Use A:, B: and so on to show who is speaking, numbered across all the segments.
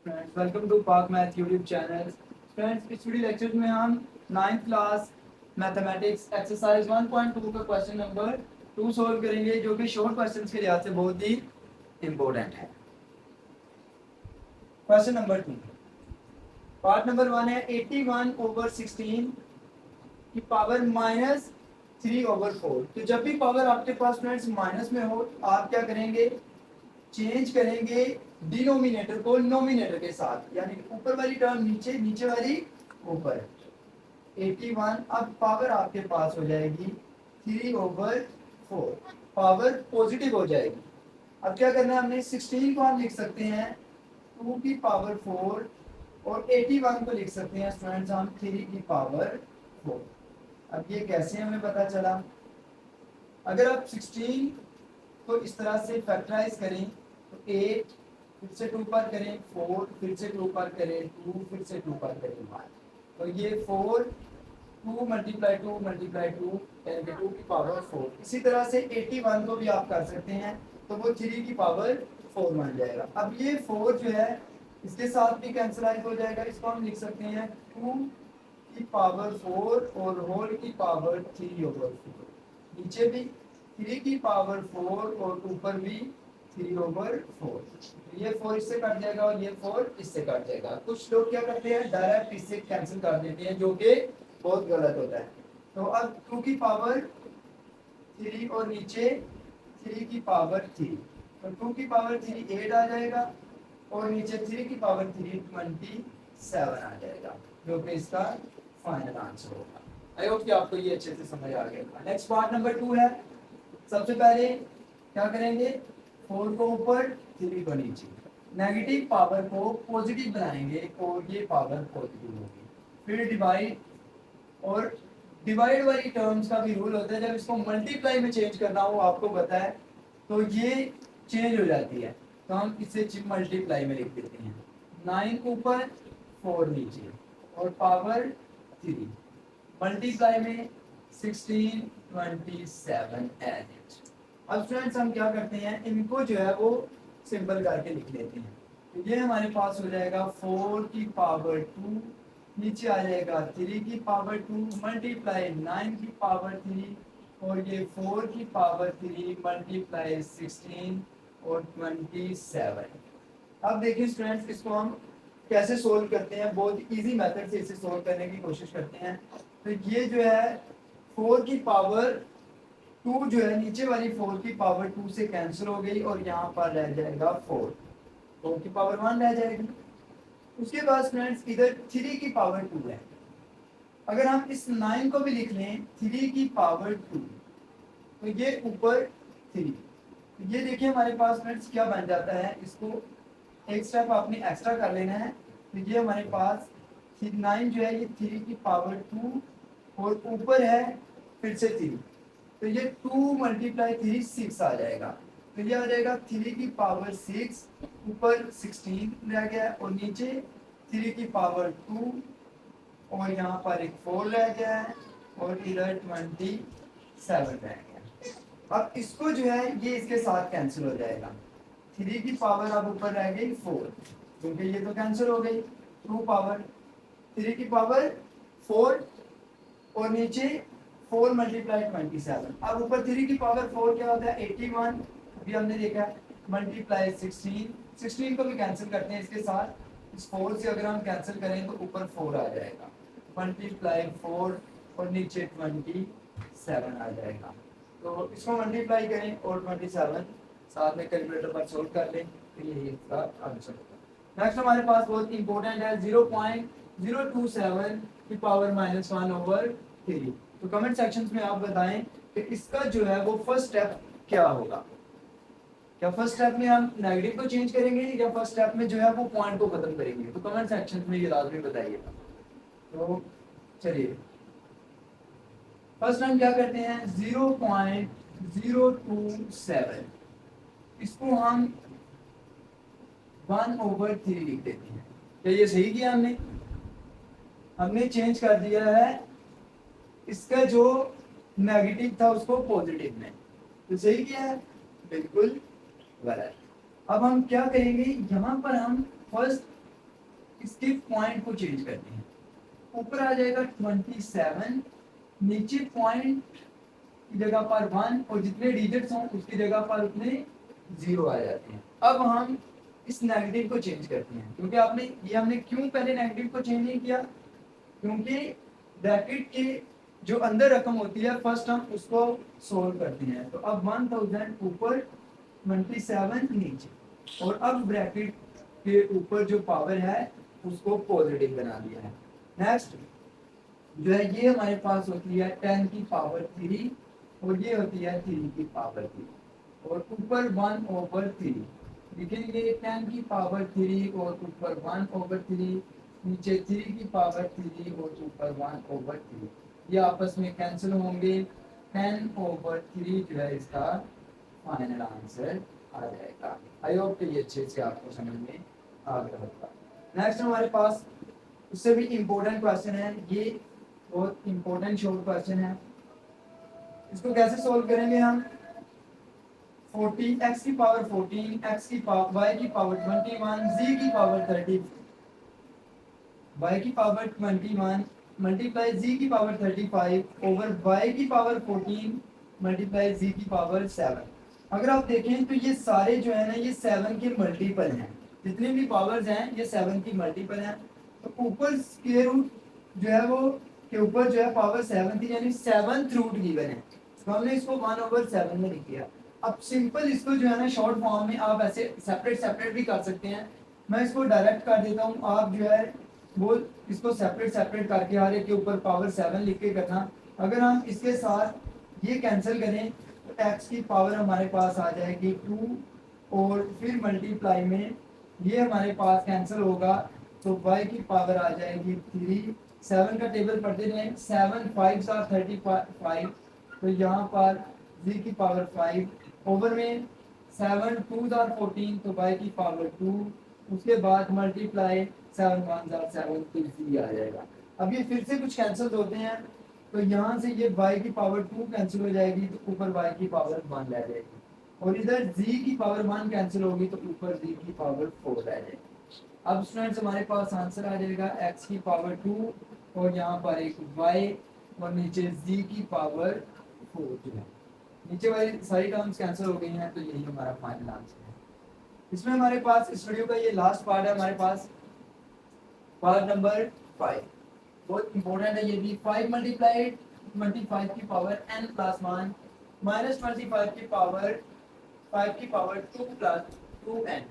A: Friends, welcome to पाक math YouTube channel. Friends, इस video lecture में हम 9th क्लास मैथमेटिक्स एक्सरसाइज 1.2 का क्वेश्चन नंबर 2 सॉल्व करेंगे, जो कि शॉर्ट क्वेश्चंस के लिहाज से बहुत ही इंपॉर्टेंट है। क्वेश्चन नंबर 2, पार्ट नंबर 1 है 81/16 की पावर -3/4। तो जब भी पावर आपके पास फ्रेंड्स माइनस में हो, आप क्या करेंगे, चेंज करेंगे डिनोमिनेटर को नोमिनेटर के साथ, यानी ऊपर वाली टर्म नीचे, नीचे वाली ऊपर। 81 अब पावर आपके पास हो जाएगी 3/4, पावर पॉजिटिव हो जाएगी। अब क्या करना है, हमने 16 को हम लिख सकते हैं 2 की पावर 4 और 81 को लिख सकते हैं स्टूडेंट्स हम 3 की पावर 4। अब ये कैसे हमें पता चला, अगर आप 16 को इस तरह से फैक्टराइज करें तो 8, फिर से 2 पर करें 4, फिर से 2 पर करें 2, फिर से 2 पर करें 1, तो ये 4 2 मल्टीप्लाई 2 मल्टीप्लाई 2 यानी कि 2 की पावर 4। इसी तरह से 81 को भी आप कर सकते हैं, तो वो 3 की पावर 4 बन जाएगा। अब ये 4 जो है इसके साथ भी कैंसलाइज हो जाएगा, इसको हम लिख सकते हैं 2 की पावर 4 और होल की पावर 3/4। नीचे भी 3 की पावर 4 और ऊपर भी 3/4। ये 4 इससे कट जाएगा और ये 4 इससे कट जाएगा। कुछ लोग क्या करते हैं, डायरेक्ट इससे कैंसिल कर देते हैं, जो कि बहुत गलत होता है। तो अब 2 की पावर 3 और नीचे 3 की पावर 3, तो 2 की पावर 3 8 आ जाएगा और नीचे 3 की पावर 3 27 आ जाएगा, जो कि इसका फाइनल आंसर होगा। आई होप कि आपको ये अच्छे से समझ आ गया। नेक्स्ट पार्ट नंबर 2 है। सबसे पहले क्या करेंगे, 4 को ऊपर 3 को नीचे, नेगेटिव पावर को पॉजिटिव बनाएंगे और ये पावर पॉजिटिव होगी। फिर डिवाइड, और डिवाइड वाली टर्म्स का भी रूल होता है, जब इसको मल्टीप्लाई में चेंज करना हो, आपको पता है, तो ये चेंज हो जाती है, तो हम इसे मल्टीप्लाई में लिख देते हैं। 9 ऊपर 4 नीचे और पावर 3, मल्टीप्लाई में 16 27 एज इट। अब स्टूडेंट्स हम क्या करते हैं, इनको जो है वो सिंपल करके लिख लेते हैं। तो ये हमारे पास हो जाएगा 4 की पावर 2, नीचे आ जाएगा 3 की पावर 2 मल्टीप्लाई 9 की पावर 3 और ये 4 की पावर 3 मल्टीप्लाई 16 और 27। अब देखिए स्टूडेंट्स, इसको हम कैसे सोल्व करते हैं, बहुत इजी मेथड से इसे सोल्व करने की कोशिश करते हैं। तो ये जो है 4 की पावर 2 जो है, नीचे वाली 4 की पावर 2 से कैंसिल हो गई और यहाँ पर रह जाएगा 4 की पावर 1 रह जाएगी। उसके बाद फ्रेंड्स इधर 3 की पावर 2 है, अगर हम इस 9 को भी लिख लें 3 की पावर 2, तो ये ऊपर 3, ये देखिए हमारे पास फ्रेंड्स क्या बन जाता है, इसको एक स्टेप आपने एक्स्ट्रा कर लेना है। तो ये हमारे पास 9 जो है ये 3 की पावर 2 और ऊपर है फिर से 3, तो ये 2 मल्टीप्लाई 3 6 आ जाएगा। तो ये आ जाएगा 3 की पावर 6, ऊपर 16 रह गया और नीचे 3 की पावर 2 और यहाँ पर एक 4 रह गया है और इधर 27 रह गया। अब इसको जो है ये इसके साथ कैंसिल हो जाएगा। 3 की पावर अब ऊपर रह गई 4, क्योंकि ये तो कैंसिल हो गई। 2 पावर 3 की पावर 4 और नीचे 4 मल्टीप्लाई 27। अब ऊपर 3 की पावर 4 क्या होता है 81, अभी हमने देखा, मल्टीप्लाई 16 को भी कैंसिल करते हैं इसके साथ। इस 4 से अगर हम कैंसिल करें तो ऊपर 4 आ जाएगा, मल्टीप्लाई 4 और नीचे 27 आ जाएगा। तो इसको मल्टीप्लाई करें और 27 साथ में कैलकुलेटर पर सोल्व कर लें, तो ये इसका आंसर होगा। नेक्स्ट हमारे पास बहुत इंपॉर्टेंट है 0.027 की पावर -1/3। तो कमेंट सेक्शन में आप बताएं कि इसका जो है वो फर्स्ट स्टेप क्या होगा। क्या फर्स्ट स्टेप में हम नेगेटिव को चेंज करेंगे या फर्स्ट स्टेप में जो है वो पॉइंट को खत्म करेंगे, तो कमेंट सेक्शन में ये लाजमी बताइएगा। तो चलिए फर्स्ट हम क्या करते हैं 0.027, इसको हम 1/3 लिख देते हैं। क्या ये सही किया हमने? हमने चेंज कर दिया है इसका जो नेगेटिव था उसको पॉजिटिव में, तो सही किया है? बिल्कुल गलत। अब हम क्या करेंगे, यहाँ पर हम फर्स्ट इसके पॉइंट को चेंज करते हैं। ऊपर आ जाएगा 27, नीचे पॉइंट की जगह पर 1 और जितने डिजिट्स हों उसकी जगह पर उतने 0 आ जाते हैं। अब हम इस नेगेटिव को चेंज करते हैं, क्योंकि हमने क्यों पहले नेगेटिव को चेंज नहीं किया, क्योंकि ब्रैकेट के जो अंदर रकम होती है फर्स्ट हम उसको सोल्व करते हैं। तो अब 1000 ऊपर, 27 नीचे, और अब ब्रैकेट के ऊपर जो पावर है उसको पॉजिटिव बना दिया है। नेक्स्ट जो है ये हमारे पास होती है 10 की पावर 3 और ये होती है 3 की पावर 3 और ऊपर 1/3 लिखेंगे 10 की पावर 3 और ऊपर 1/3, नीचे 3 की पावर 3 और ऊपर 1/3। ये आपस में कैंसिल होंगे, 10/3 जो है इसका फाइनल आंसर आ जाएगा। आई होप कि ये अच्छे से आपको समझ में आ गया होगा। नेक्स्ट हमारे पास उससे भी इम्पोर्टेंट क्वेश्चन है, ये बहुत इम्पोर्टेंट शॉर्ट क्वेश्चन है। इसको कैसे सोल्व करेंगे हम, 14 x की पावर 14, x की पावर y की पावर 21, z की पावर 30, y की पावर 21 मल्टीप्लाई z की पावर 35 ओवर y की पावर 14 मल्टीप्लाई z की पावर 7। अगर आप देखें तो ये सारे जो है ना ये 7 के मल्टीपल हैं, जितने भी पावर्स हैं ये 7 की मल्टीपल हैं। तो ऊपर स्क्वायर रूट जो है वो के ऊपर जो है पावर 7 थी, यानी 7th रूट गिवन है, तो हमने इसको 1/7 में लिख दिया। अब सिंपल इसको जो है ना शॉर्ट फॉर्म में आप ऐसे सेपरेट सेपरेट भी कर सकते हैं। मैं इसको डायरेक्ट कर देता हूँ, आप जो है वो इसको सेपरेट सेपरेट करके हर एक के ऊपर पावर 7 लिख के करना। अगर हम इसके साथ ये कैंसिल करें तो x की पावर हमारे पास आ जाएगी 2 और फिर मल्टीप्लाई में ये हमारे पास कैंसिल होगा तो y की पावर आ जाएगी 3। 7 का टेबल पढ़ते रहें, 7 5 are 35, तो यहाँ पर z की पावर 5 ओवर में 7 2 are 14 तो y की पावर 2, उसके बाद मल्टीप्लाई 7 1 are 7 तो z आ जाएगा। अब ये फिर से कुछ कैंसिल होते हैं तो यहाँ से ये y की पावर 2 कैंसिल हो जाएगी तो ऊपर y की पावर 1 रह जाएगी, और इधर z की पावर 1 कैंसिल होगी तो ऊपर z की पावर 4 रह जाएगी। अब स्टूडेंट्स हमारे पास आंसर आ जाएगा x की पावर 2 और यहाँ पर एक y और नीचे z की पावर 4 जो है, नीचे वाली सारी टर्म्स कैंसिल हो गई हैं, तो यही हमारा फाइनल आंसर है। इसमें हमारे पास इस वीडियो का ये लास्ट पार्ट है, हमारे पास पार्ट नंबर 5 बहुत इंपॉर्टेंट है ये भी। 5 मल्टीप्लाइड 25 की पावर n प्लस 1 माइनस 25 की पावर 5 की पावर 2 प्लस 2n,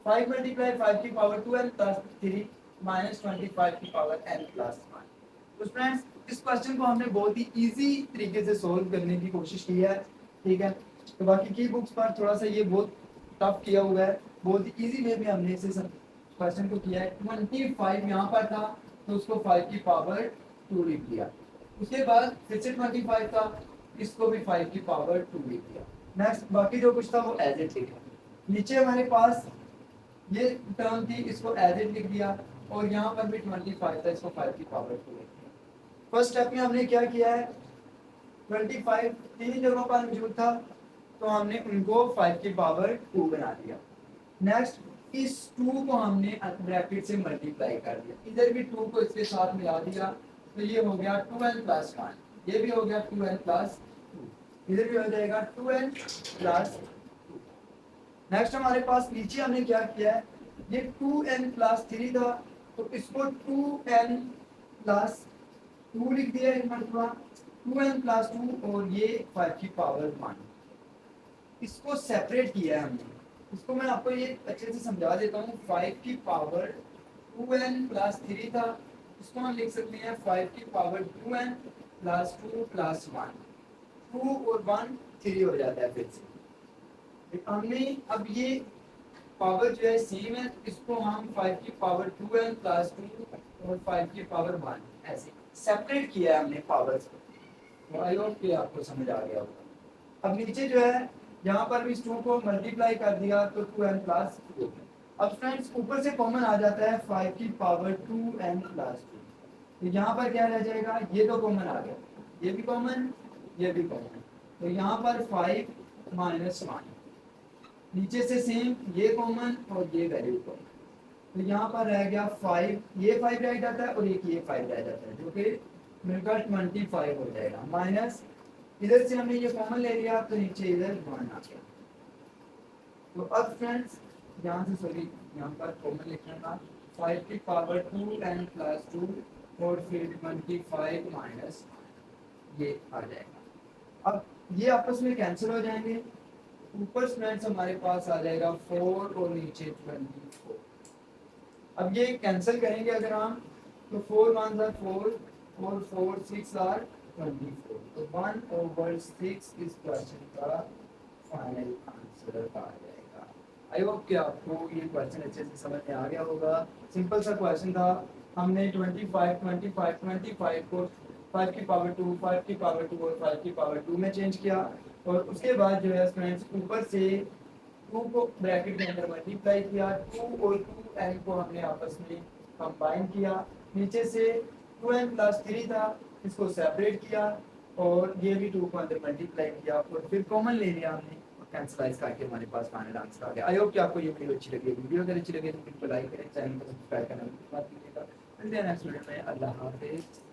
A: 5 मल्टीप्लाई 5 की पावर 2n प्लस 3 माइनस 25 की पावर n प्लस 1। तो फ्रेंड्स इस क्वेश्चन को हमने बहुत ही इजी तरीके से सोल्व करने की कोशिश की है, ठीक है। तो बाकी की बुक्स पर थोड़ा सा ये बहुत टफ किया हुआ है, बहुत ही इजी वे में हमने इसे क्वेश्चन को किया है। 25 यहाँ पर था तो उसको 5 की पावर 2 लिख दिया, उसके बाद फिर से 25 था, इसको भी 5 की पावर 2 लिख दिया। नेक्स्ट बाकी जो कुछ था वो एज इट लिखा। नीचे हमारे पास ये टर्म थी, इसको एज इट लिख दिया, और यहाँ पर भी 25 था, इसको 5 की पावर 2 लिख दिया। फर्स्ट स्टेप में हमने क्या किया है, 25 तीन जगहों पर मौजूद था तो हमने उनको 5 की पावर 2 बना दिया। नेक्स्ट इस 2 को हमने ब्रैकेट से मल्टीप्लाई कर दिया, इधर भी 2 को इसके साथ मिला दिया तो ये हो गया 2n प्लस 1, ये भी हो गया 2n प्लस 2, इधर भी हो जाएगा 2n प्लस 2। नेक्स्ट हमारे पास नीचे हमने क्या किया है, ये 2n प्लस 3 था तो इसको 2n प्लस 2 लिख दिया एक मरतबा, 2n प्लस 2 और ये 5 की पावर 1, इसको सेपरेट किया है हमने। इसको मैं आपको ये अच्छे से समझा देता हूँ। 5 की पावर 2n प्लस 3 था, इसको हम लिख सकते हैं 5 की पावर 2n प्लस 2 प्लस 1, 2 और 1 3 हो जाता है फिर से। हमने अब ये पावर जो है सेम है, इसको हम 5 की पावर 2n प्लस 2 और 5 की पावर 1 ऐसे सेपरेट किया है हमने पावर्स को। तो आई होप कि आपको समझ आ गया होगा। अब नीचे जो है यहाँ पर भी इस 2 को मल्टीप्लाई कर दिया तो 2n प्लस 2। अब फ्रेंड्स ऊपर से कॉमन आ जाता है 5 की पावर 2n प्लस 2, तो यहाँ पर क्या रह जाएगा, ये तो कॉमन आ गया, ये भी कॉमन, ये भी कॉमन, तो यहाँ पर 5 माइनस 1, नीचे से सेम ये कॉमन और ये वैल्यू कॉमन, तो यहाँ पर रह गया 5, ये 5 रह जाता है और एक ये 5 रह जाता है, जो कि मिलकर 25 हो जाएगा। माइनस इधर से हमने ये कॉमन ले लिया तो नीचे इधर 1 आ गया। तो अब फ्रेंड्स यहाँ से सॉरी यहाँ पर कॉमन लिखना था 5 की पावर 2n प्लस 2 और फिर 25 माइनस ये आ जाएगा। अब ये आपस में कैंसिल हो जाएंगे, ऊपर फ्रेंड्स हमारे पास आ जाएगा 4 और नीचे 24। अब ये कैंसिल करेंगे अगर हम तो 4 1 are 4 और 4 6 are 24, तो 1/6 इस क्वेश्चन का फाइनल आंसर आ जाएगा। आई होप कि आपको ये क्वेश्चन अच्छे से समझ में आ गया होगा। सिंपल सा क्वेश्चन था, हमने 25 को 5 की पावर 2 5 की पावर 2 और 5 की पावर 2 में चेंज किया, और उसके बाद जो है फ्रेंड्स ऊपर से 2 को ब्रैकेट के अंदर मल्टीप्लाई किया, 2 और 2n को हमने आपस में कंबाइन किया, नीचे से 2n प्लस 3 था इसको सेपरेट किया, और ये भी 2 को अंदर मल्टीप्लाई किया और फिर कॉमन ले लिया हमने और कैंसलाइज करके हमारे पास फाइनल आंसर आ गया। आई होप कि आपको ये वीडियो अच्छी लगी। वीडियो अगर अच्छी लगे तो वीडियो को लाइक करें, चैनल को सब्सक्राइब करना मत भूलिएगा। मिलते हैं नेक्स्ट वीडियो में। अल्लाह हाफिज़।